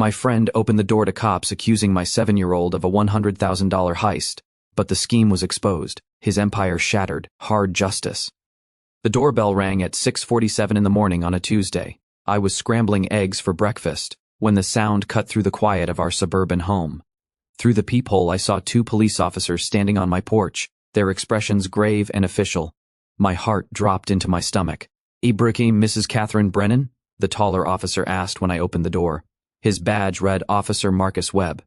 My friend opened the door to cops accusing my 7-year-old of a $100,000 heist, but the scheme was exposed, his empire shattered, hard justice. The doorbell rang at 6:47 in the morning on a Tuesday. I was scrambling eggs for breakfast when the sound cut through the quiet of our suburban home. Through the peephole I saw 2 police officers standing on my porch, their expressions grave and official. My heart dropped into my stomach. "Ibrahim, Mrs. Catherine Brennan?" the taller officer asked when I opened the door. His badge read Officer Marcus Webb.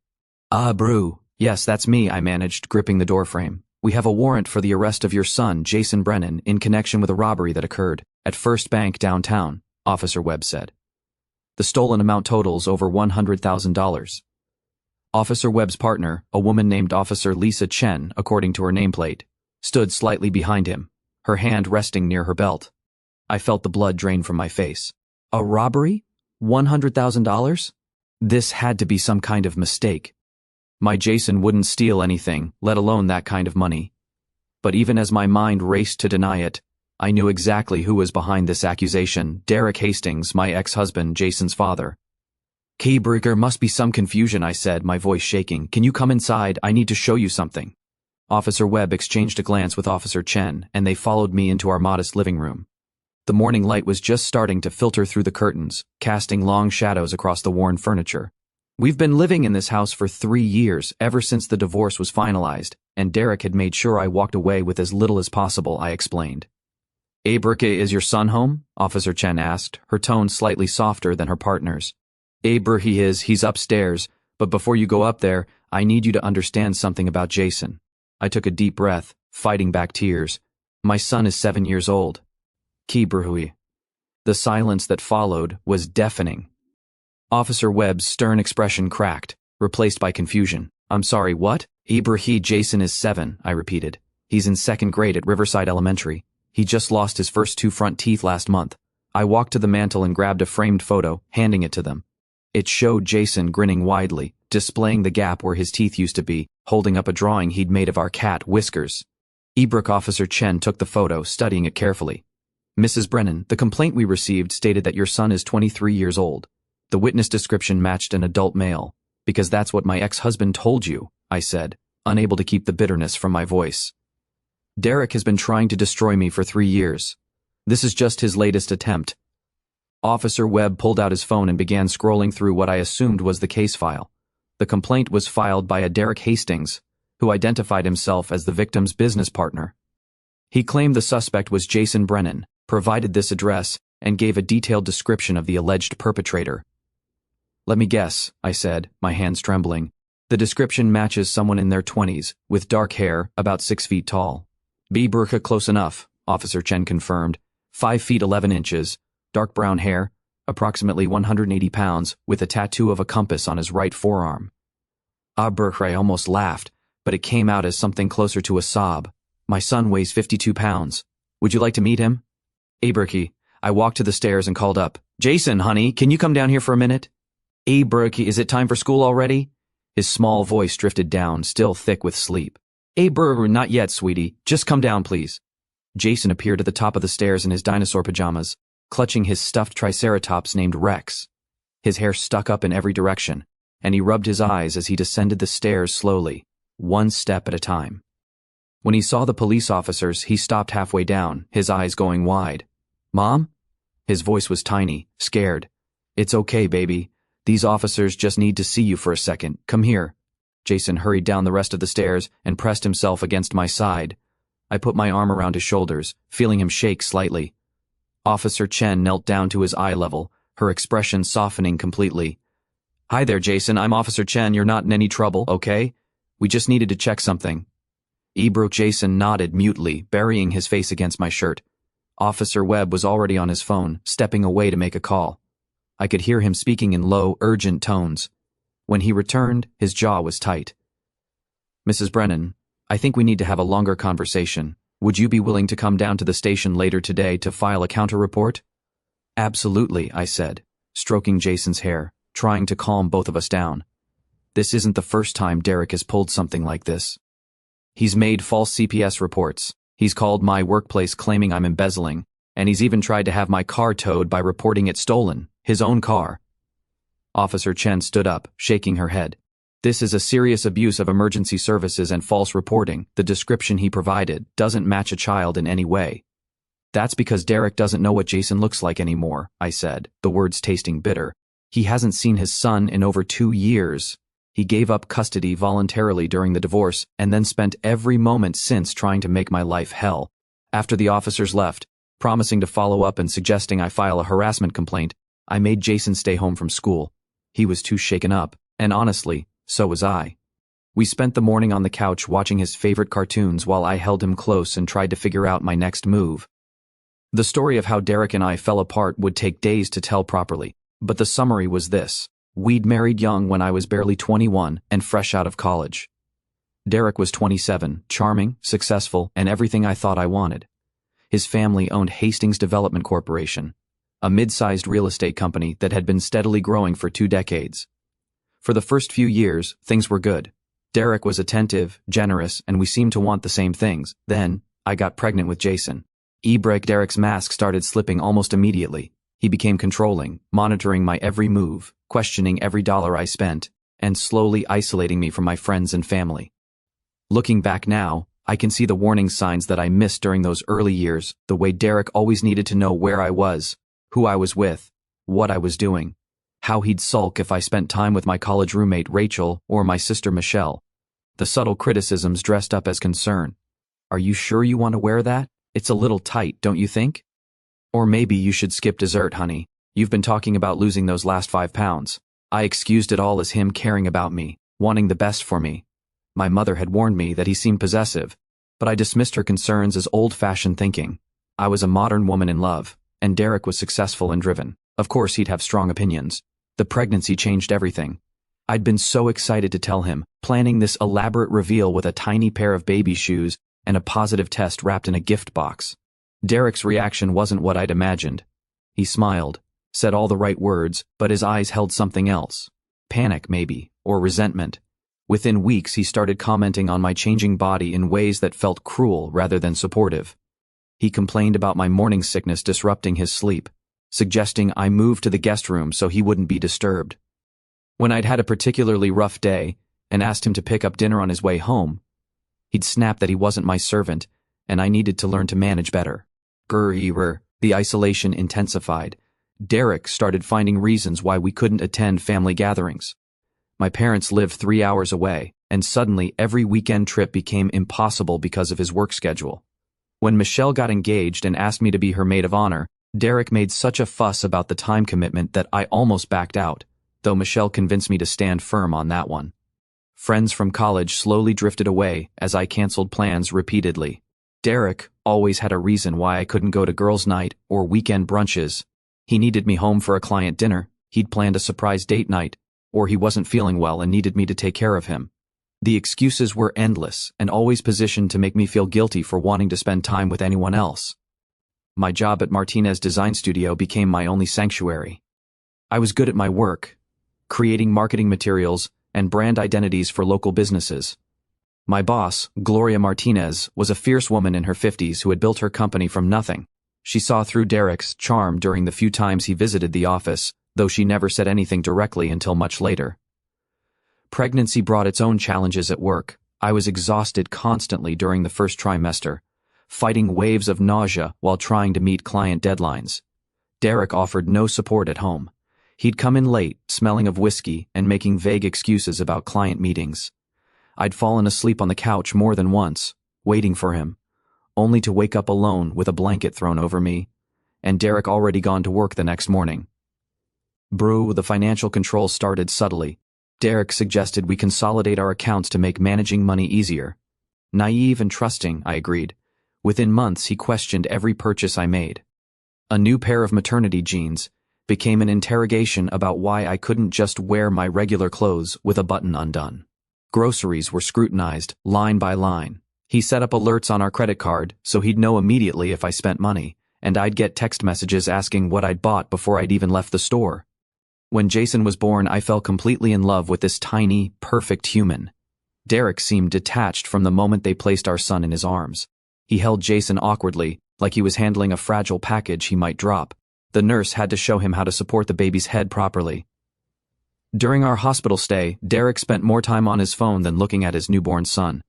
"Brew. Yes, that's me," I managed, gripping the doorframe. "We have a warrant for the arrest of your son, Jason Brennan, in connection with a robbery that occurred at First Bank downtown," Officer Webb said. "The stolen amount totals over $100,000. Officer Webb's partner, a woman named Officer Lisa Chen, according to her nameplate, stood slightly behind him, her hand resting near her belt. I felt the blood drain from my face. A robbery? $100,000? This had to be some kind of mistake. My Jason wouldn't steal anything, let alone that kind of money. But even as my mind raced to deny it, I knew exactly who was behind this accusation: Derek Hastings, my ex-husband, Jason's father. "Keybrugger, must be some confusion," I said, my voice shaking. "Can you come inside? I need to show you something." Officer Webb exchanged a glance with Officer Chen, and they followed me into our modest living room. The morning light was just starting to filter through the curtains, casting long shadows across the worn furniture. "We've been living in this house for 3 years, ever since the divorce was finalized, and Derek had made sure I walked away with as little as possible," I explained. "Ibrahim, is your son home?" Officer Chen asked, her tone slightly softer than her partner's. "Ibrahim he's upstairs, but before you go up there, I need you to understand something about Jason." I took a deep breath, fighting back tears. "My son is 7 years old." "Keybrugger." The silence that followed was deafening. Officer Webb's stern expression cracked, replaced by confusion. "I'm sorry, what?" "Ibrahim, Jason is 7, I repeated. "He's in 2nd grade at Riverside Elementary. He just lost his first 2 front teeth last month." I walked to the mantel and grabbed a framed photo, handing it to them. It showed Jason grinning widely, displaying the gap where his teeth used to be, holding up a drawing he'd made of our cat, Whiskers. Officer Chen took the photo, studying it carefully. "Mrs. Brennan, the complaint we received stated that your son is 23 years old. The witness description matched an adult male, because that's what my ex-husband told you," I said, unable to keep the bitterness from my voice. "Derek has been trying to destroy me for 3 years. This is just his latest attempt." Officer Webb pulled out his phone and began scrolling through what I assumed was the case file. The complaint was filed by a Derek Hastings, who identified himself as the victim's business partner. He claimed the suspect was Jason Brennan, provided this address, and gave a detailed description of the alleged perpetrator. "Let me guess," I said, my hands trembling. "The description matches someone in their 20s, with dark hair, about 6 feet tall." "Burka, close enough," Officer Chen confirmed. 5 feet 11 inches, dark brown hair, approximately 180 pounds, with a tattoo of a compass on his right forearm. Burka, I almost laughed, but it came out as something closer to a sob. "My son weighs 52 pounds. Would you like to meet him?" "Burka." I walked to the stairs and called up. "Jason, honey, can you come down here for a minute?" "Burka, is it time for school already?" His small voice drifted down, still thick with sleep. "Burka, not yet, sweetie. Just come down, please." Jason appeared at the top of the stairs in his dinosaur pajamas, clutching his stuffed triceratops named Rex. His hair stuck up in every direction, and he rubbed his eyes as he descended the stairs slowly, one step at a time. When he saw the police officers, he stopped halfway down, his eyes going wide. "Mom?" His voice was tiny, scared. "It's okay, baby. These officers just need to see you for a second. Come here." Jason hurried down the rest of the stairs and pressed himself against my side. I put my arm around his shoulders, feeling him shake slightly. Officer Chen knelt down to his eye level, her expression softening completely. "Hi there, Jason. I'm Officer Chen. You're not in any trouble, okay? We just needed to check something." Jason nodded mutely, burying his face against my shirt. Officer Webb was already on his phone, stepping away to make a call. I could hear him speaking in low, urgent tones. When he returned, his jaw was tight. "Mrs. Brennan, I think we need to have a longer conversation. Would you be willing to come down to the station later today to file a counter-report?" "Absolutely," I said, stroking Jason's hair, trying to calm both of us down. This isn't the first time Derek has pulled something like this. He's made false CPS reports. He's called my workplace claiming I'm embezzling, and he's even tried to have my car towed by reporting it stolen, his own car. Officer Chen stood up, shaking her head. This is a serious abuse of emergency services and false reporting. The description he provided doesn't match a child in any way. That's because Derek doesn't know what Jason looks like anymore, I said, the words tasting bitter. He hasn't seen his son in over 2 years. He gave up custody voluntarily during the divorce and then spent every moment since trying to make my life hell. After the officers left, promising to follow up and suggesting I file a harassment complaint, I made Jason stay home from school. He was too shaken up, and honestly, so was I. We spent the morning on the couch watching his favorite cartoons while I held him close and tried to figure out my next move. The story of how Derek and I fell apart would take days to tell properly, but the summary was this. We'd married young when I was barely 21 and fresh out of college. Derek was 27, charming, successful, and everything I thought I wanted. His family owned Hastings Development Corporation, a mid-sized real estate company that had been steadily growing for 2 decades. For the first few years, things were good. Derek was attentive, generous, and we seemed to want the same things. Then, I got pregnant with Jason. Derek's mask started slipping almost immediately. He became controlling, monitoring my every move, questioning every dollar I spent, and slowly isolating me from my friends and family. Looking back now, I can see the warning signs that I missed during those early years, the way Derek always needed to know where I was, who I was with, what I was doing, how he'd sulk if I spent time with my college roommate Rachel or my sister Michelle. The subtle criticisms dressed up as concern. Are you sure you want to wear that? It's a little tight, don't you think? Or maybe you should skip dessert, honey. You've been talking about losing those last 5 pounds. I excused it all as him caring about me, wanting the best for me. My mother had warned me that he seemed possessive, but I dismissed her concerns as old-fashioned thinking. I was a modern woman in love, and Derek was successful and driven. Of course he'd have strong opinions. The pregnancy changed everything. I'd been so excited to tell him, planning this elaborate reveal with a tiny pair of baby shoes and a positive test wrapped in a gift box. Derek's reaction wasn't what I'd imagined. He smiled, said all the right words, but his eyes held something else. Panic, maybe, or resentment. Within weeks, he started commenting on my changing body in ways that felt cruel rather than supportive. He complained about my morning sickness disrupting his sleep, suggesting I move to the guest room so he wouldn't be disturbed. When I'd had a particularly rough day and asked him to pick up dinner on his way home, he'd snap that he wasn't my servant and I needed to learn to manage better. The isolation intensified. Derek started finding reasons why we couldn't attend family gatherings. My parents lived 3 hours away, and suddenly every weekend trip became impossible because of his work schedule. When Michelle got engaged and asked me to be her maid of honor, Derek made such a fuss about the time commitment that I almost backed out, though Michelle convinced me to stand firm on that one. Friends from college slowly drifted away as I canceled plans repeatedly. Derek always had a reason why I couldn't go to girls' night or weekend brunches. He needed me home for a client dinner, he'd planned a surprise date night, or he wasn't feeling well and needed me to take care of him. The excuses were endless and always positioned to make me feel guilty for wanting to spend time with anyone else. My job at Martinez Design Studio became my only sanctuary. I was good at my work, creating marketing materials and brand identities for local businesses. My boss, Gloria Martinez, was a fierce woman in her 50s who had built her company from nothing. She saw through Derek's charm during the few times he visited the office, though she never said anything directly until much later. Pregnancy brought its own challenges at work. I was exhausted constantly during the first trimester, fighting waves of nausea while trying to meet client deadlines. Derek offered no support at home. He'd come in late, smelling of whiskey and making vague excuses about client meetings. I'd fallen asleep on the couch more than once, waiting for him, only to wake up alone with a blanket thrown over me, and Derek already gone to work the next morning. The financial control started subtly. Derek suggested we consolidate our accounts to make managing money easier. Naive and trusting, I agreed. Within months, he questioned every purchase I made. A new pair of maternity jeans became an interrogation about why I couldn't just wear my regular clothes with a button undone. Groceries were scrutinized, line by line. He set up alerts on our credit card so he'd know immediately if I spent money, and I'd get text messages asking what I'd bought before I'd even left the store. When Jason was born, I fell completely in love with this tiny, perfect human. Derek seemed detached from the moment they placed our son in his arms. He held Jason awkwardly, like he was handling a fragile package he might drop. The nurse had to show him how to support the baby's head properly. During our hospital stay, Derek spent more time on his phone than looking at his newborn son.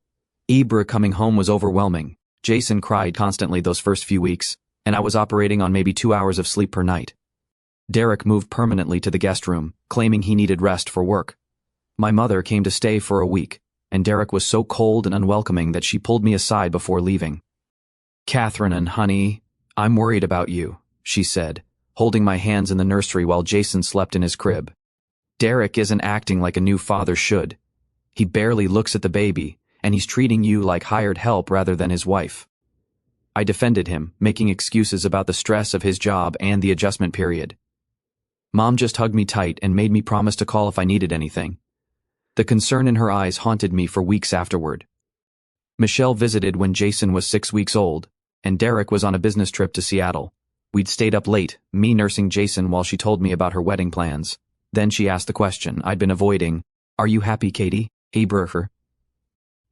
Ibra coming home was overwhelming. Jason cried constantly those first few weeks, and I was operating on maybe 2 hours of sleep per night. Derek moved permanently to the guest room, claiming he needed rest for work. My mother came to stay for a week, and Derek was so cold and unwelcoming that she pulled me aside before leaving. "Catherine and honey, I'm worried about you," she said, holding my hands in the nursery while Jason slept in his crib. "Derek isn't acting like a new father should. He barely looks at the baby, and he's treating you like hired help rather than his wife." I defended him, making excuses about the stress of his job and the adjustment period. Mom just hugged me tight and made me promise to call if I needed anything. The concern in her eyes haunted me for weeks afterward. Michelle visited when Jason was 6 weeks old, and Derek was on a business trip to Seattle. We'd stayed up late, me nursing Jason while she told me about her wedding plans. Then she asked the question I'd been avoiding. "Are you happy, Katie? Abraher?"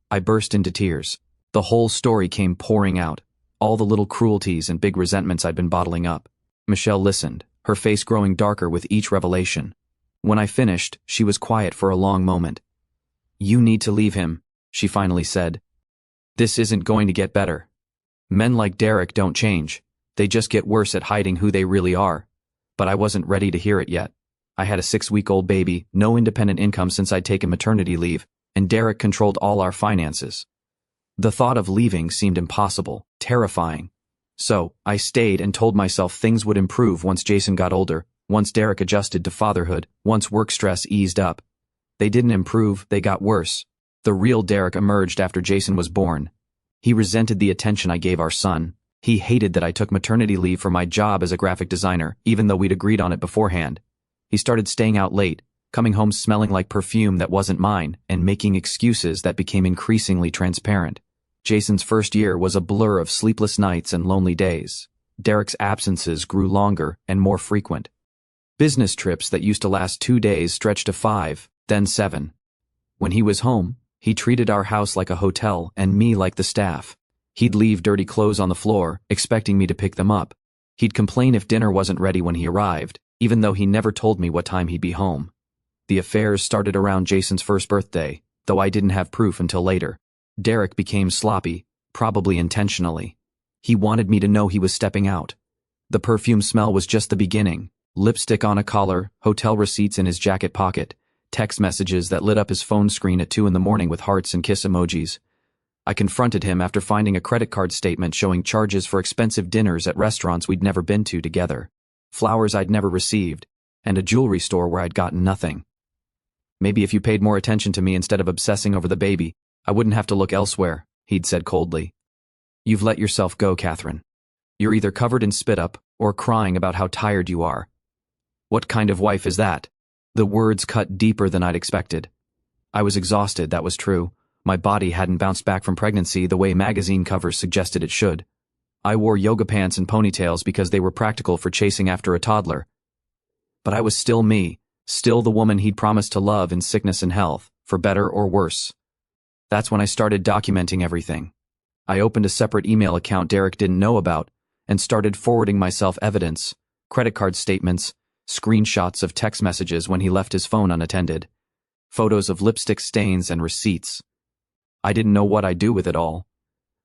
I burst into tears. The whole story came pouring out, all the little cruelties and big resentments I'd been bottling up. Michelle listened, her face growing darker with each revelation. When I finished, she was quiet for a long moment. "You need to leave him," she finally said. "This isn't going to get better. Men like Derek don't change. They just get worse at hiding who they really are." But I wasn't ready to hear it yet. I had a 6-week-old baby, no independent income since I'd taken maternity leave, and Derek controlled all our finances. The thought of leaving seemed impossible, terrifying. So, I stayed and told myself things would improve once Jason got older, once Derek adjusted to fatherhood, once work stress eased up. They didn't improve, they got worse. The real Derek emerged after Jason was born. He resented the attention I gave our son. He hated that I took maternity leave for my job as a graphic designer, even though we'd agreed on it beforehand. He started staying out late, coming home smelling like perfume that wasn't mine, and making excuses that became increasingly transparent. Jason's first year was a blur of sleepless nights and lonely days. Derek's absences grew longer and more frequent. Business trips that used to last 2 days stretched to 5, then 7. When he was home, he treated our house like a hotel and me like the staff. He'd leave dirty clothes on the floor, expecting me to pick them up. He'd complain if dinner wasn't ready when he arrived, even though he never told me what time he'd be home. The affairs started around Jason's first birthday, though I didn't have proof until later. Derek became sloppy, probably intentionally. He wanted me to know he was stepping out. The perfume smell was just the beginning. Lipstick on a collar, hotel receipts in his jacket pocket, text messages that lit up his phone screen at 2 a.m. with hearts and kiss emojis. I confronted him after finding a credit card statement showing charges for expensive dinners at restaurants we'd never been to together, flowers I'd never received, and a jewelry store where I'd gotten nothing. "Maybe if you paid more attention to me instead of obsessing over the baby, I wouldn't have to look elsewhere," he'd said coldly. "You've let yourself go, Catherine. You're either covered in spit up or crying about how tired you are. What kind of wife is that?" The words cut deeper than I'd expected. I was exhausted, that was true. My body hadn't bounced back from pregnancy the way magazine covers suggested it should. I wore yoga pants and ponytails because they were practical for chasing after a toddler. But I was still me, still the woman he'd promised to love in sickness and health, for better or worse. That's when I started documenting everything. I opened a separate email account Derek didn't know about and started forwarding myself evidence, credit card statements, screenshots of text messages when he left his phone unattended, photos of lipstick stains and receipts. I didn't know what I'd do with it all,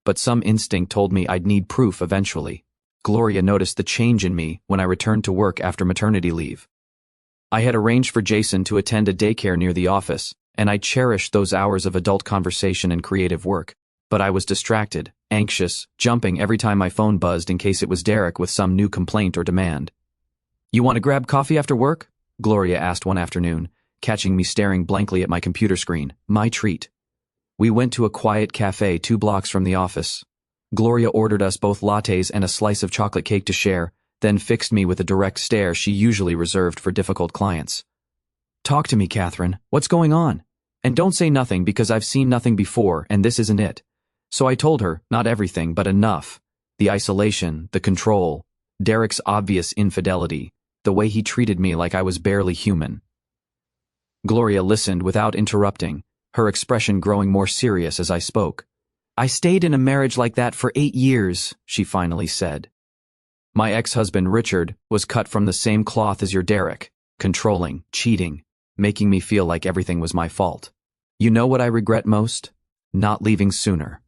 but some instinct told me I'd need proof eventually. Gloria noticed the change in me when I returned to work after maternity leave. I had arranged for Jason to attend a daycare near the office, and I cherished those hours of adult conversation and creative work. But I was distracted, anxious, jumping every time my phone buzzed in case it was Derek with some new complaint or demand. "You want to grab coffee after work?" Gloria asked one afternoon, catching me staring blankly at my computer screen. My treat. We went to a quiet cafe 2 blocks from the office. Gloria ordered us both lattes and a slice of chocolate cake to share, then fixed me with a direct stare she usually reserved for difficult clients. "Talk to me, Catherine. What's going on? And don't say nothing because I've seen nothing before and this isn't it." So I told her, not everything, but enough. The isolation, the control, Derek's obvious infidelity, the way he treated me like I was barely human. Gloria listened without interrupting, her expression growing more serious as I spoke. "I stayed in a marriage like that for 8 years, she finally said. "My ex-husband, Richard, was cut from the same cloth as your Derek, controlling, cheating, making me feel like everything was my fault. You know what I regret most? Not leaving sooner.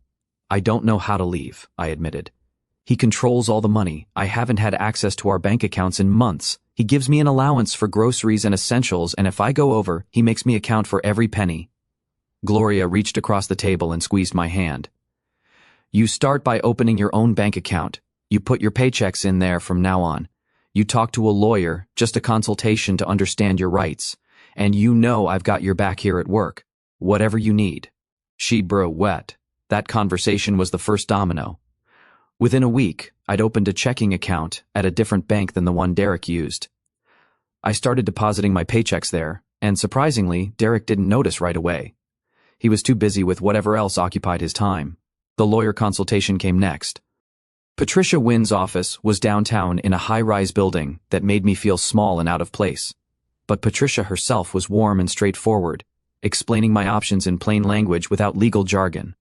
I don't know how to leave, I admitted. He controls all the money. I haven't had access to our bank accounts in months. He gives me an allowance for groceries and essentials, and if I go over, he makes me account for every penny. Gloria reached across the table and squeezed my hand. You start by opening your own bank account. You put your paychecks in there from now on. You talk to a lawyer, just a consultation to understand your rights. And you know I've got your back here at work. Whatever you need. She broke wet. That conversation was the first domino. Within a week, I'd opened a checking account at a different bank than the one Derek used. I started depositing my paychecks there, and surprisingly, Derek didn't notice right away. He was too busy with whatever else occupied his time. The lawyer consultation came next. Patricia Wynn's office was downtown in a high-rise building that made me feel small and out of place. But Patricia herself was warm and straightforward, explaining my options in plain language without legal jargon.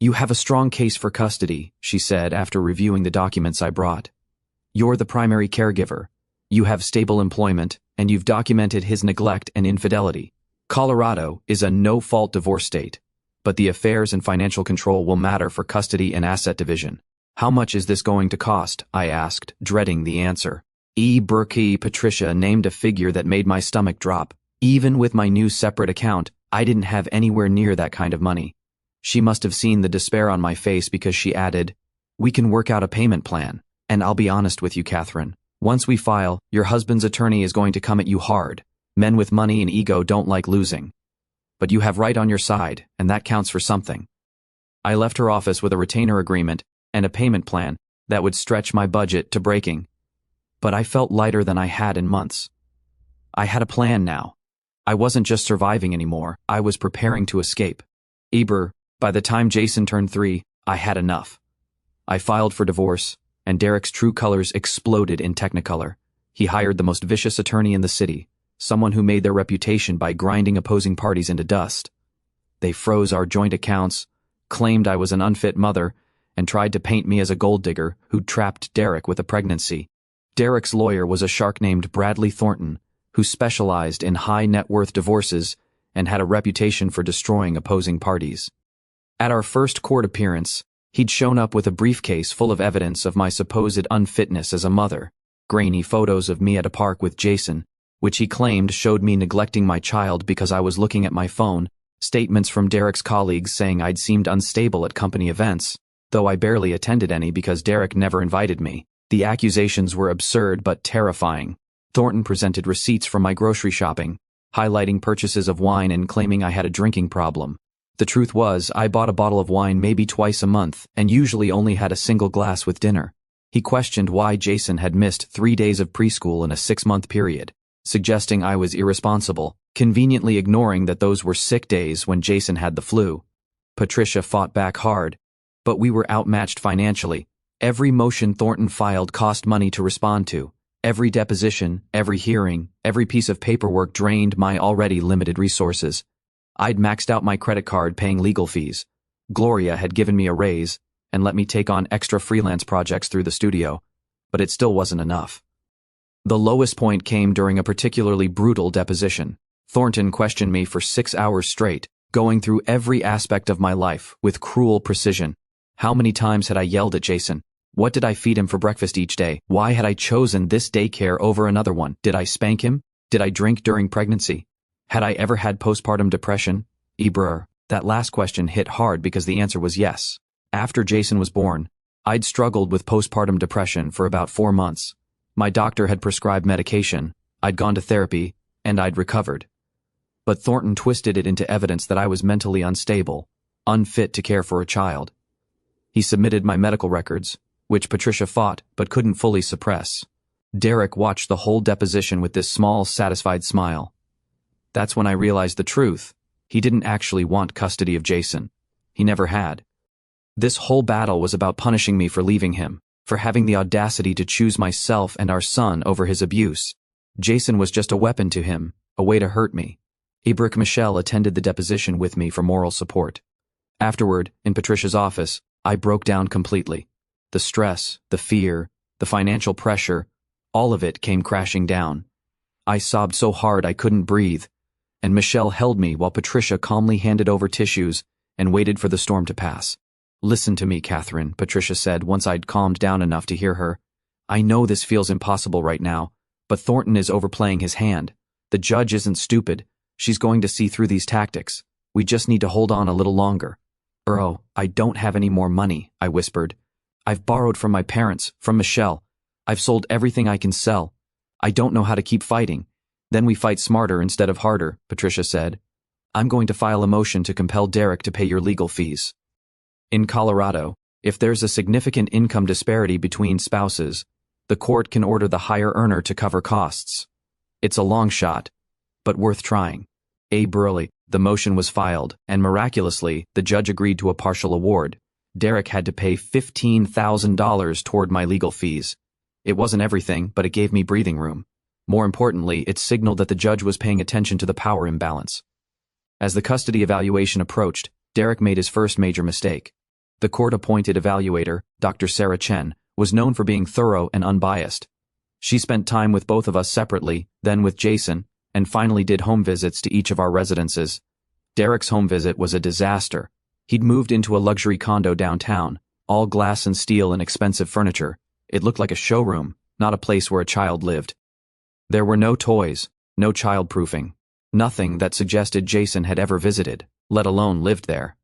You have a strong case for custody, she said after reviewing the documents I brought. You're the primary caregiver. You have stable employment, and you've documented his neglect and infidelity. Colorado is a no-fault divorce state, but the affairs and financial control will matter for custody and asset division. How much is this going to cost? I asked, dreading the answer. Patricia named a figure that made my stomach drop. Even with my new separate account, I didn't have anywhere near that kind of money. She must have seen the despair on my face because she added, We can work out a payment plan. And I'll be honest with you, Catherine. Once we file, your husband's attorney is going to come at you hard. Men with money and ego don't like losing. But you have right on your side, and that counts for something. I left her office with a retainer agreement and a payment plan that would stretch my budget to breaking. But I felt lighter than I had in months. I had a plan now. I wasn't just surviving anymore, I was preparing to escape. By the time Jason turned 3, I had enough. I filed for divorce, and Derek's true colors exploded in Technicolor. He hired the most vicious attorney in the city, someone who made their reputation by grinding opposing parties into dust. They froze our joint accounts, claimed I was an unfit mother, and tried to paint me as a gold digger who'd trapped Derek with a pregnancy. Derek's lawyer was a shark named Bradley Thornton, who specialized in high-net-worth divorces and had a reputation for destroying opposing parties. At our first court appearance, he'd shown up with a briefcase full of evidence of my supposed unfitness as a mother, grainy photos of me at a park with Jason, which he claimed showed me neglecting my child because I was looking at my phone, statements from Derek's colleagues saying I'd seemed unstable at company events, though I barely attended any because Derek never invited me. The accusations were absurd but terrifying. Thornton presented receipts from my grocery shopping, highlighting purchases of wine and claiming I had a drinking problem. The truth was, I bought a bottle of wine maybe twice a month and usually only had a single glass with dinner. He questioned why Jason had missed 3 days of preschool in a 6-month period, suggesting I was irresponsible, conveniently ignoring that those were sick days when Jason had the flu. Patricia fought back hard, but we were outmatched financially. Every motion Thornton filed cost money to respond to. Every deposition, every hearing, every piece of paperwork drained my already limited resources. I'd maxed out my credit card paying legal fees. Gloria had given me a raise and let me take on extra freelance projects through the studio, but it still wasn't enough. The lowest point came during a particularly brutal deposition. Thornton questioned me for 6 hours straight, going through every aspect of my life with cruel precision. How many times had I yelled at Jason? What did I feed him for breakfast each day? Why had I chosen this daycare over another one? Did I spank him? Did I drink during pregnancy? Had I ever had postpartum depression? That last question hit hard because the answer was yes. After Jason was born, I'd struggled with postpartum depression for about 4 months. My doctor had prescribed medication, I'd gone to therapy, and I'd recovered. But Thornton twisted it into evidence that I was mentally unstable, unfit to care for a child. He submitted my medical records, which Patricia fought but couldn't fully suppress. Derek watched the whole deposition with this small, satisfied smile. That's when I realized the truth. He didn't actually want custody of Jason. He never had. This whole battle was about punishing me for leaving him, for having the audacity to choose myself and our son over his abuse. Jason was just a weapon to him, a way to hurt me. Michelle attended the deposition with me for moral support. Afterward, in Patricia's office, I broke down completely. The stress, the fear, the financial pressure, all of it came crashing down. I sobbed so hard I couldn't breathe. and Michelle held me while Patricia calmly handed over tissues and waited for the storm to pass. "Listen to me, Catherine," Patricia said once I'd calmed down enough to hear her. "I know this feels impossible right now, but Thornton is overplaying his hand. The judge isn't stupid. She's going to see through these tactics. We just need to hold on a little longer." "Oh, I don't have any more money," I whispered. "I've borrowed from my parents, from Michelle. I've sold everything I can sell. I don't know how to keep fighting." "Then we fight smarter instead of harder," Patricia said. "I'm going to file a motion to compel Derek to pay your legal fees." In Colorado, if there's a significant income disparity between spouses, the court can order the higher earner to cover costs. It's a long shot, but worth trying. Early, the motion was filed, and miraculously, the judge agreed to a partial award. Derek had to pay $15,000 toward my legal fees. It wasn't everything, but it gave me breathing room. More importantly, it signaled that the judge was paying attention to the power imbalance. As the custody evaluation approached, Derek made his first major mistake. The court-appointed evaluator, Dr. Sarah Chen, was known for being thorough and unbiased. She spent time with both of us separately, then with Jason, and finally did home visits to each of our residences. Derek's home visit was a disaster. He'd moved into a luxury condo downtown, all glass and steel and expensive furniture. It looked like a showroom, not a place where a child lived. There were no toys, no child-proofing, nothing that suggested Jason had ever visited, let alone lived there.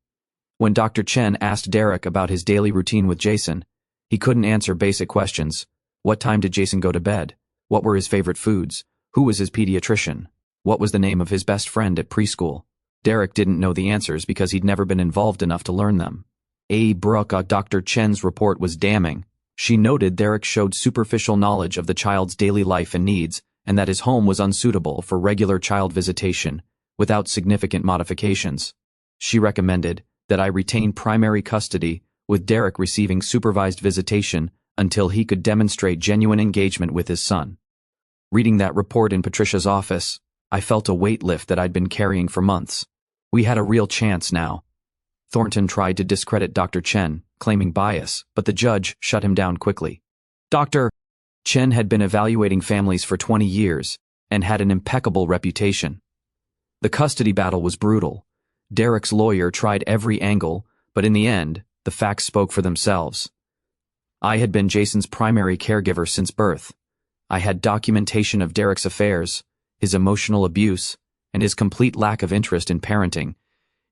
When Dr. Chen asked Derek about his daily routine with Jason, he couldn't answer basic questions. What time did Jason go to bed? What were his favorite foods? Who was his pediatrician? What was the name of his best friend at preschool? Derek didn't know the answers because he'd never been involved enough to learn them. Dr. Chen's report was damning. She noted Derek showed superficial knowledge of the child's daily life and needs, and that his home was unsuitable for regular child visitation, without significant modifications. She recommended that I retain primary custody, with Derek receiving supervised visitation until he could demonstrate genuine engagement with his son. Reading that report in Patricia's office, I felt a weight lift that I'd been carrying for months. We had a real chance now. Thornton tried to discredit Dr. Chen, claiming bias, but the judge shut him down quickly. Dr. Chen had been evaluating families for 20 years and had an impeccable reputation. The custody battle was brutal. Derek's lawyer tried every angle, but in the end, the facts spoke for themselves. I had been Jason's primary caregiver since birth. I had documentation of Derek's affairs, his emotional abuse, and his complete lack of interest in parenting.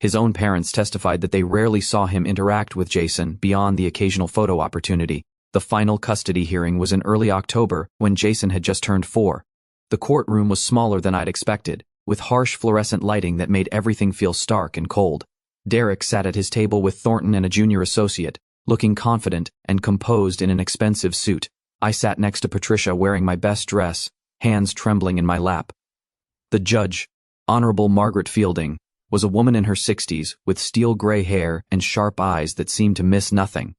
His own parents testified that they rarely saw him interact with Jason beyond the occasional photo opportunity. The final custody hearing was in early October when Jason had just turned 4. The courtroom was smaller than I'd expected, with harsh fluorescent lighting that made everything feel stark and cold. Derek sat at his table with Thornton and a junior associate, looking confident and composed in an expensive suit. I sat next to Patricia wearing my best dress, hands trembling in my lap. The judge, Honorable Margaret Fielding, was a woman in her 60s with steel gray hair and sharp eyes that seemed to miss nothing.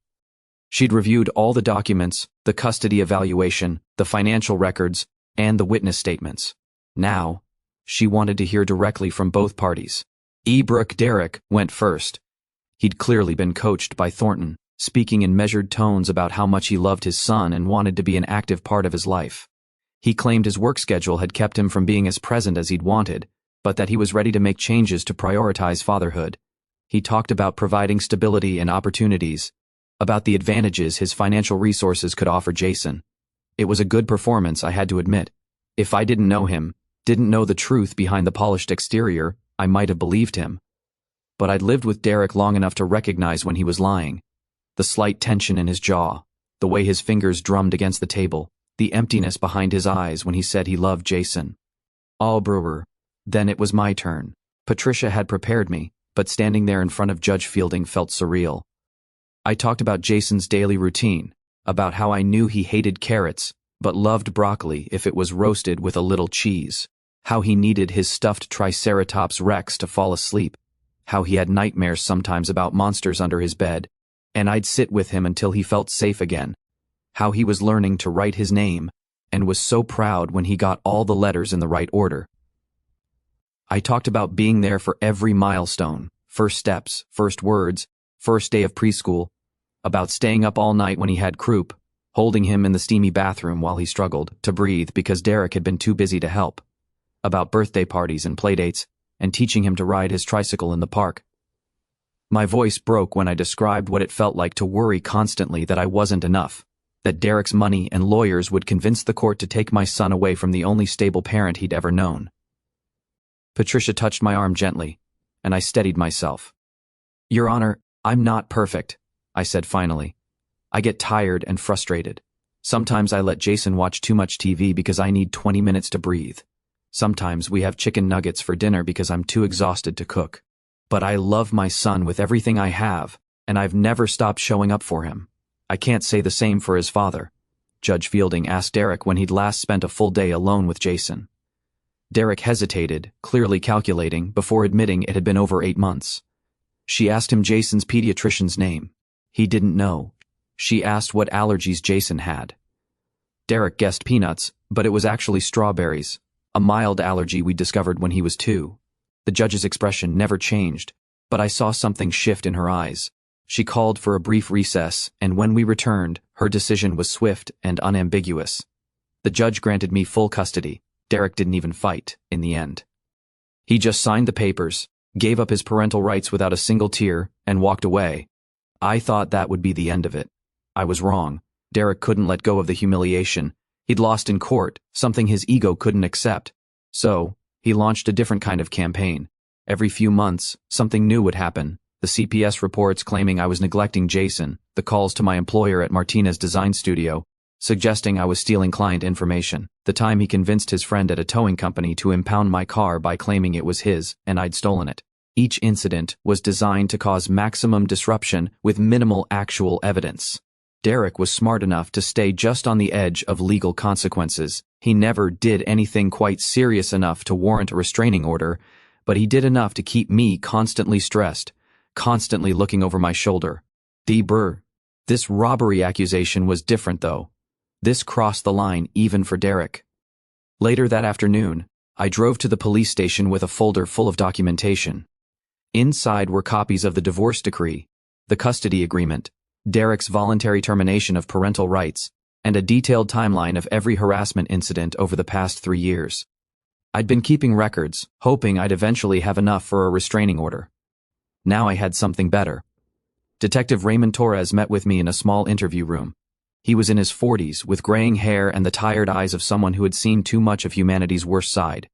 She'd reviewed all the documents, the custody evaluation, the financial records, and the witness statements. Now, she wanted to hear directly from both parties. Derek went first. He'd clearly been coached by Thornton, speaking in measured tones about how much he loved his son and wanted to be an active part of his life. He claimed his work schedule had kept him from being as present as he'd wanted, but that he was ready to make changes to prioritize fatherhood. He talked about providing stability and opportunities, about the advantages his financial resources could offer Jason. It was a good performance, I had to admit. If I didn't know him, didn't know the truth behind the polished exterior, I might have believed him. But I'd lived with Derek long enough to recognize when he was lying. The slight tension in his jaw, the way his fingers drummed against the table, the emptiness behind his eyes when he said he loved Jason. Brewer. Then it was my turn. Patricia had prepared me, but standing there in front of Judge Fielding felt surreal. I talked about Jason's daily routine, about how I knew he hated carrots, but loved broccoli if it was roasted with a little cheese, how he needed his stuffed Triceratops Rex to fall asleep, how he had nightmares sometimes about monsters under his bed, and I'd sit with him until he felt safe again, how he was learning to write his name, and was so proud when he got all the letters in the right order. I talked about being there for every milestone, first steps, first words, first day of preschool, about staying up all night when he had croup, holding him in the steamy bathroom while he struggled to breathe because Derek had been too busy to help, about birthday parties and playdates, and teaching him to ride his tricycle in the park. My voice broke when I described what it felt like to worry constantly that I wasn't enough, that Derek's money and lawyers would convince the court to take my son away from the only stable parent he'd ever known. Patricia touched my arm gently, and I steadied myself. "Your Honor, I'm not perfect," I said finally. "I get tired and frustrated. Sometimes I let Jason watch too much TV because I need 20 minutes to breathe. Sometimes we have chicken nuggets for dinner because I'm too exhausted to cook. But I love my son with everything I have, and I've never stopped showing up for him. I can't say the same for his father," Judge Fielding asked Derek when he'd last spent a full day alone with Jason. Derek hesitated, clearly calculating, before admitting it had been over 8 months. She asked him Jason's pediatrician's name. He didn't know. She asked what allergies Jason had. Derek guessed peanuts, but it was actually strawberries, a mild allergy we discovered when he was 2. The judge's expression never changed, but I saw something shift in her eyes. She called for a brief recess, and when we returned, her decision was swift and unambiguous. The judge granted me full custody. Derek didn't even fight, in the end. He just signed the papers, gave up his parental rights without a single tear, and walked away. I thought that would be the end of it. I was wrong. Derek couldn't let go of the humiliation. He'd lost in court, something his ego couldn't accept. So, he launched a different kind of campaign. Every few months, something new would happen. The CPS reports claiming I was neglecting Jason, the calls to my employer at Martinez Design Studio, suggesting I was stealing client information, the time he convinced his friend at a towing company to impound my car by claiming it was his and I'd stolen it. Each incident was designed to cause maximum disruption with minimal actual evidence. Derek was smart enough to stay just on the edge of legal consequences. He never did anything quite serious enough to warrant a restraining order, but he did enough to keep me constantly stressed, constantly looking over my shoulder. This robbery accusation was different though. This crossed the line even for Derek. Later that afternoon, I drove to the police station with a folder full of documentation. Inside were copies of the divorce decree, the custody agreement, Derek's voluntary termination of parental rights, and a detailed timeline of every harassment incident over the past 3 years. I'd been keeping records, hoping I'd eventually have enough for a restraining order. Now I had something better. Detective Raymond Torres met with me in a small interview room. He was in his 40s, with graying hair and the tired eyes of someone who had seen too much of humanity's worst side.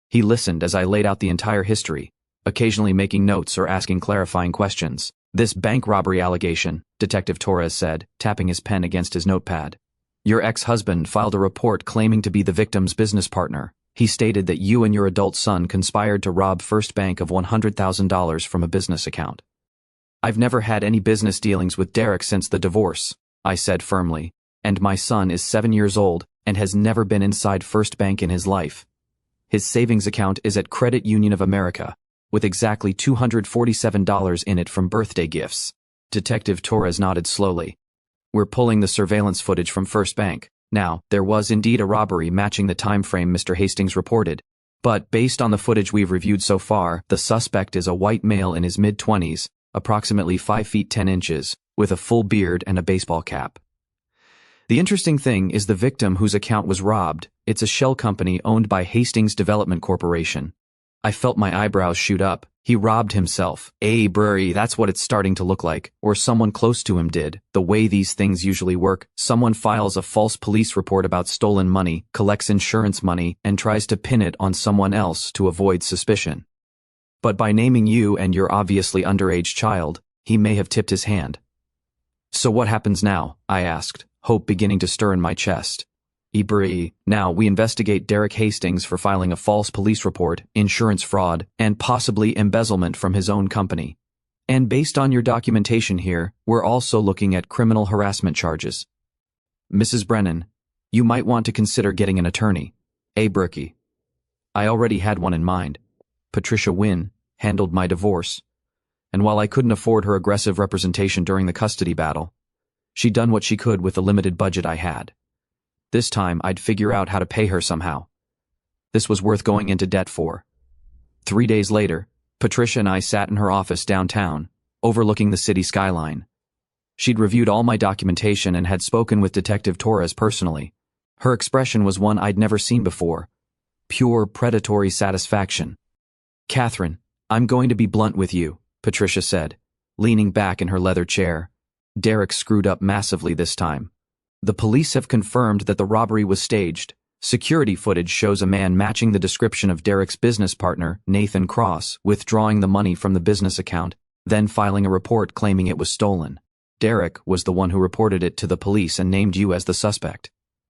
He listened as I laid out the entire history, occasionally making notes or asking clarifying questions. "This bank robbery allegation," Detective Torres said, tapping his pen against his notepad. "Your ex-husband filed a report claiming to be the victim's business partner. He stated that you and your adult son conspired to rob First Bank of $100,000 from a business account." "I've never had any business dealings with Derek since the divorce," I said firmly, "and my son is 7 years old and has never been inside First Bank in his life. His savings account is at Credit Union of America, with exactly $247 in it from birthday gifts." Detective Torres nodded slowly. "We're pulling the surveillance footage from First Bank. Now, there was indeed a robbery matching the time frame Mr. Hastings reported. But based on the footage we've reviewed so far, the suspect is a white male in his mid-20s, approximately 5 feet 10 inches, with a full beard and a baseball cap. The interesting thing is the victim whose account was robbed. It's a shell company owned by Hastings Development Corporation." I felt my eyebrows shoot up. He robbed himself. That's what it's starting to look like. Or someone close to him did. The way these things usually work, someone files a false police report about stolen money, collects insurance money, and tries to pin it on someone else to avoid suspicion. But by naming you and your obviously underage child, he may have tipped his hand. "So what happens now?" I asked, hope beginning to stir in my chest. Now we investigate Derek Hastings for filing a false police report, insurance fraud, and possibly embezzlement from his own company. And based on your documentation here, we're also looking at criminal harassment charges. Mrs. Brennan, you might want to consider getting an attorney. Berkey. I already had one in mind. Patricia Wynn handled my divorce. And while I couldn't afford her aggressive representation during the custody battle, she'd done what she could with the limited budget I had. This time, I'd figure out how to pay her somehow. This was worth going into debt for. 3 days later, Patricia and I sat in her office downtown, overlooking the city skyline. She'd reviewed all my documentation and had spoken with Detective Torres personally. Her expression was one I'd never seen before. Pure predatory satisfaction. Catherine, I'm going to be blunt with you, Patricia said, leaning back in her leather chair. Derek screwed up massively this time. The police have confirmed that the robbery was staged. Security footage shows a man matching the description of Derek's business partner, Nathan Cross, withdrawing the money from the business account, then filing a report claiming it was stolen. Derek was the one who reported it to the police and named you as the suspect.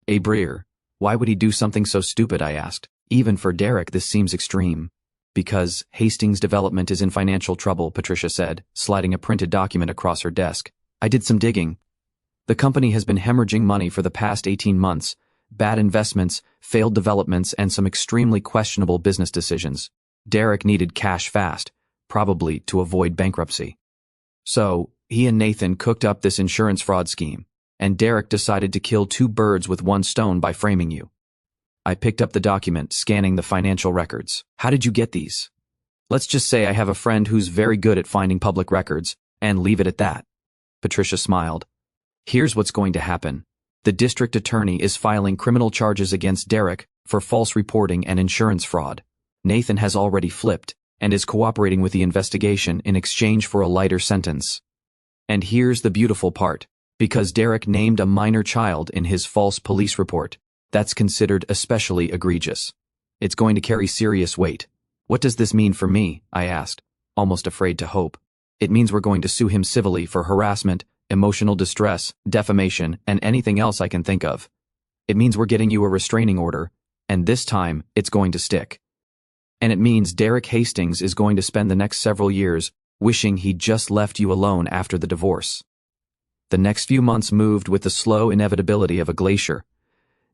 Breer, why would he do something so stupid, I asked. Even for Derek, this seems extreme. Because Hastings Development is in financial trouble, Patricia said, sliding a printed document across her desk. I did some digging. The company has been hemorrhaging money for the past 18 months. Bad investments, failed developments, and some extremely questionable business decisions. Derek needed cash fast, probably to avoid bankruptcy. So, he and Nathan cooked up this insurance fraud scheme, and Derek decided to kill two birds with one stone by framing you. I picked up the document, scanning the financial records. How did you get these? Let's just say I have a friend who's very good at finding public records, and leave it at that. Patricia smiled. Here's what's going to happen. The district attorney is filing criminal charges against Derek for false reporting and insurance fraud. Nathan has already flipped and is cooperating with the investigation in exchange for a lighter sentence. And here's the beautiful part. Because Derek named a minor child in his false police report, that's considered especially egregious. It's going to carry serious weight. What does this mean for me? I asked, almost afraid to hope. It means we're going to sue him civilly for harassment, emotional distress, defamation, and anything else I can think of. It means we're getting you a restraining order, and this time, it's going to stick. And it means Derek Hastings is going to spend the next several years wishing he'd just left you alone after the divorce. The next few months moved with the slow inevitability of a glacier.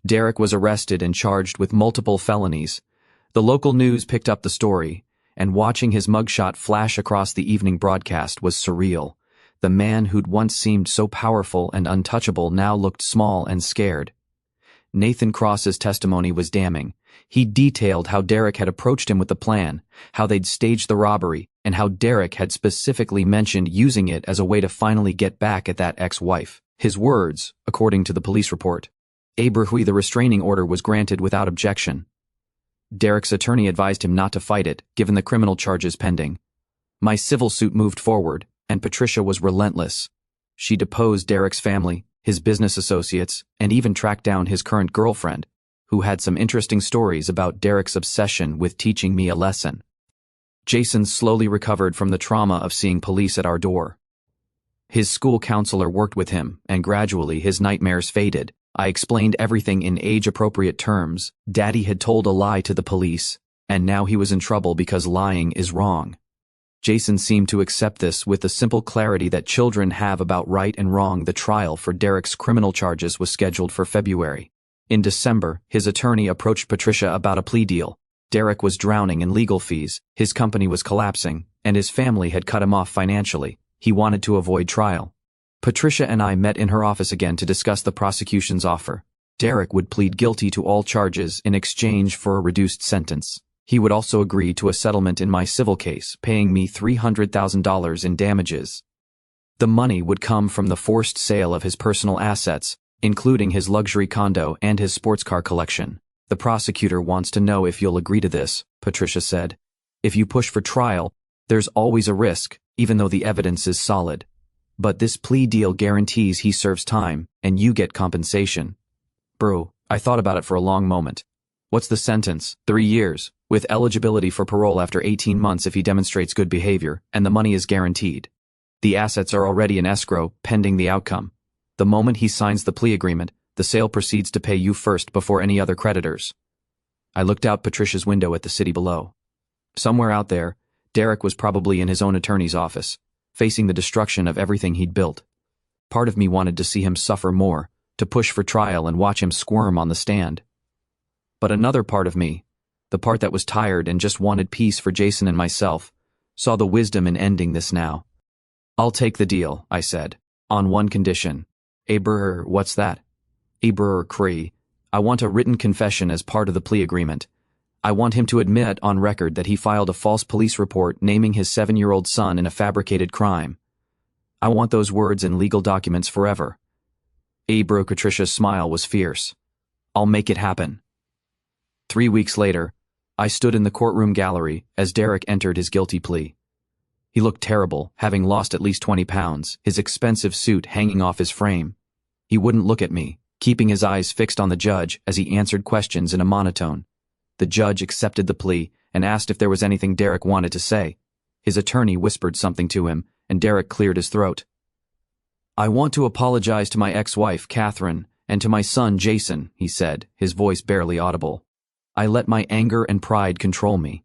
Derek was arrested and charged with multiple felonies. The local news picked up the story, and watching his mugshot flash across the evening broadcast was surreal. The man who'd once seemed so powerful and untouchable now looked small and scared. Nathan Cross's testimony was damning. He detailed how Derek had approached him with the plan, how they'd staged the robbery, and how Derek had specifically mentioned using it as a way to finally get back at that ex-wife. His words, according to the police report. The restraining order was granted without objection. Derek's attorney advised him not to fight it, given the criminal charges pending. My civil suit moved forward, and Patricia was relentless. She deposed Derek's family, his business associates, and even tracked down his current girlfriend, who had some interesting stories about Derek's obsession with teaching me a lesson. Jason slowly recovered from the trauma of seeing police at our door. His school counselor worked with him, and gradually his nightmares faded. I explained everything in age-appropriate terms. Daddy had told a lie to the police, and now he was in trouble because lying is wrong. Jason seemed to accept this with the simple clarity that children have about right and wrong. The trial for Derek's criminal charges was scheduled for February. In December, his attorney approached Patricia about a plea deal. Derek was drowning in legal fees, his company was collapsing, and his family had cut him off financially. He wanted to avoid trial. Patricia and I met in her office again to discuss the prosecution's offer. Derek would plead guilty to all charges in exchange for a reduced sentence. He would also agree to a settlement in my civil case, paying me $300,000 in damages. The money would come from the forced sale of his personal assets, including his luxury condo and his sports car collection. The prosecutor wants to know if you'll agree to this, Patricia said. If you push for trial, there's always a risk, even though the evidence is solid. But this plea deal guarantees he serves time, and you get compensation. Bro, I thought about it for a long moment. What's the sentence? 3 years, with eligibility for parole after 18 months if he demonstrates good behavior, and the money is guaranteed. The assets are already in escrow, pending the outcome. The moment he signs the plea agreement, the sale proceeds to pay you first before any other creditors. I looked out Patricia's window at the city below. Somewhere out there, Derek was probably in his own attorney's office, facing the destruction of everything he'd built. Part of me wanted to see him suffer more, to push for trial and watch him squirm on the stand. But another part of me, the part that was tired and just wanted peace for Jason and myself, saw the wisdom in ending this now. I'll take the deal, I said, on one condition. What's that? Cree. I want a written confession as part of the plea agreement. I want him to admit on record that he filed a false police report naming his 7-year-old son in a fabricated crime. I want those words in legal documents forever. Patricia's smile was fierce. I'll make it happen. 3 weeks later, I stood in the courtroom gallery as Derek entered his guilty plea. He looked terrible, having lost at least 20 pounds, his expensive suit hanging off his frame. He wouldn't look at me, keeping his eyes fixed on the judge as he answered questions in a monotone. The judge accepted the plea and asked if there was anything Derek wanted to say. His attorney whispered something to him, and Derek cleared his throat. "I want to apologize to my ex-wife, Catherine, and to my son, Jason," he said, his voice barely audible. "I let my anger and pride control me.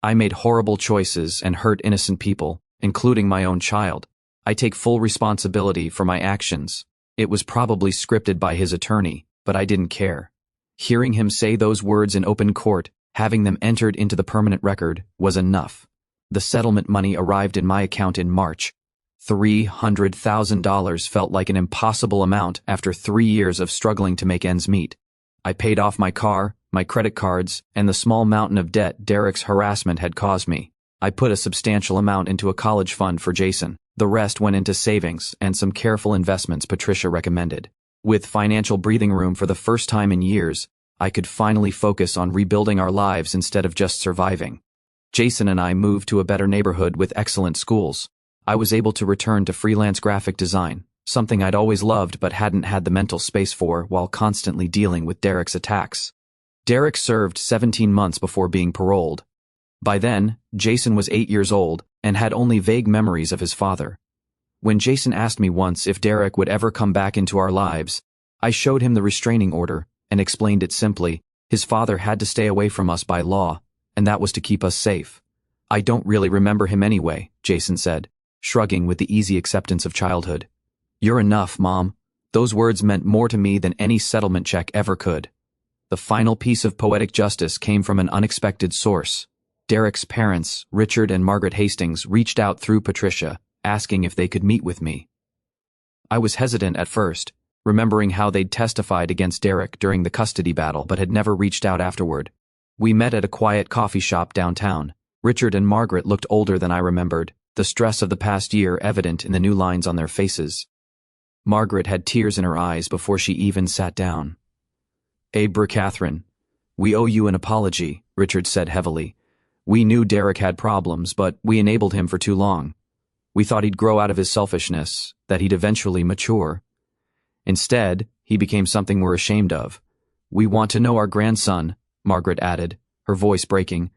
I made horrible choices and hurt innocent people, including my own child. I take full responsibility for my actions." It was probably scripted by his attorney, but I didn't care. Hearing him say those words in open court, having them entered into the permanent record, was enough. The settlement money arrived in my account in March. $300,000 felt like an impossible amount after 3 years of struggling to make ends meet. I paid off my car, my credit cards, and the small mountain of debt Derek's harassment had caused me. I put a substantial amount into a college fund for Jason. The rest went into savings and some careful investments Patricia recommended. With financial breathing room for the first time in years, I could finally focus on rebuilding our lives instead of just surviving. Jason and I moved to a better neighborhood with excellent schools. I was able to return to freelance graphic design, something I'd always loved but hadn't had the mental space for while constantly dealing with Derek's attacks. Derek served 17 months before being paroled. By then, Jason was 8 years old and had only vague memories of his father. When Jason asked me once if Derek would ever come back into our lives, I showed him the restraining order and explained it simply. His father had to stay away from us by law, and that was to keep us safe. "I don't really remember him anyway," Jason said, shrugging with the easy acceptance of childhood. "You're enough, Mom." Those words meant more to me than any settlement check ever could. The final piece of poetic justice came from an unexpected source. Derek's parents, Richard and Margaret Hastings, reached out through Patricia, asking if they could meet with me. I was hesitant at first, remembering how they'd testified against Derek during the custody battle but had never reached out afterward. We met at a quiet coffee shop downtown. Richard and Margaret looked older than I remembered, the stress of the past year evident in the new lines on their faces. Margaret had tears in her eyes before she even sat down. Catherine, we owe you an apology," Richard said heavily. "We knew Derek had problems, but we enabled him for too long. We thought he'd grow out of his selfishness, that he'd eventually mature. Instead, he became something we're ashamed of. We want to know our grandson," Margaret added, her voice breaking.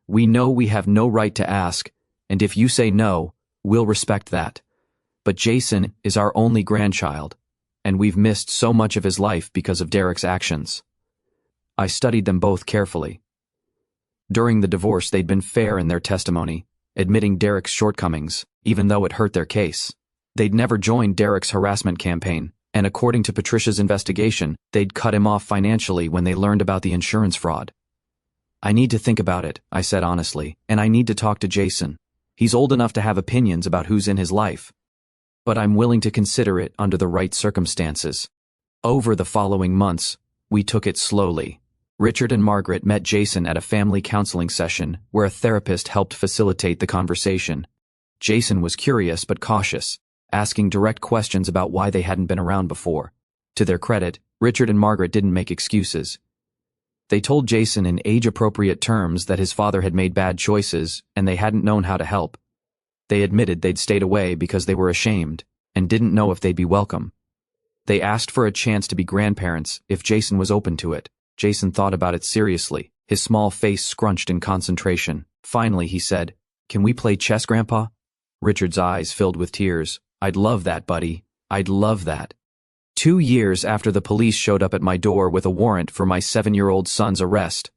"We know we have no right to ask, and if you say no, we'll respect that. But Jason is our only grandchild, and we've missed so much of his life because of Derek's actions." I studied them both carefully. During the divorce, they'd been fair in their testimony, admitting Derek's shortcomings, even though it hurt their case. They'd never joined Derek's harassment campaign, and according to Patricia's investigation, they'd cut him off financially when they learned about the insurance fraud. "I need to think about it," I said honestly, "and I need to talk to Jason. He's old enough to have opinions about who's in his life. But I'm willing to consider it under the right circumstances." Over the following months, we took it slowly. Richard and Margaret met Jason at a family counseling session where a therapist helped facilitate the conversation. Jason was curious but cautious, asking direct questions about why they hadn't been around before. To their credit, Richard and Margaret didn't make excuses. They told Jason in age-appropriate terms that his father had made bad choices and they hadn't known how to help. They admitted they'd stayed away because they were ashamed and didn't know if they'd be welcome. They asked for a chance to be grandparents if Jason was open to it. Jason thought about it seriously, his small face scrunched in concentration. Finally, he said, "Can we play chess, Grandpa?" Richard's eyes filled with tears. "I'd love that, buddy. I'd love that." 2 years after the police showed up at my door with a warrant for my 7-year-old son's arrest,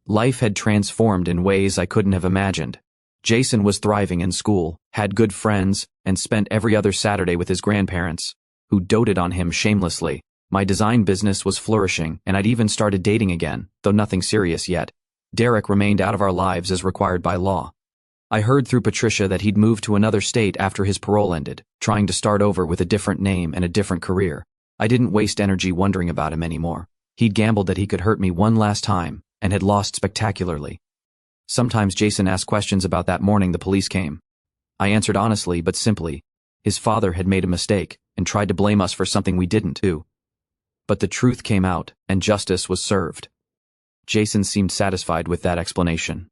life had transformed in ways I couldn't have imagined. Jason was thriving in school, had good friends, and spent every other Saturday with his grandparents, who doted on him shamelessly. My design business was flourishing, and I'd even started dating again, though nothing serious yet. Derek remained out of our lives as required by law. I heard through Patricia that he'd moved to another state after his parole ended, trying to start over with a different name and a different career. I didn't waste energy wondering about him anymore. He'd gambled that he could hurt me one last time, and had lost spectacularly. Sometimes Jason asked questions about that morning the police came. I answered honestly but simply. His father had made a mistake and tried to blame us for something we didn't do. But the truth came out, and justice was served. Jason seemed satisfied with that explanation.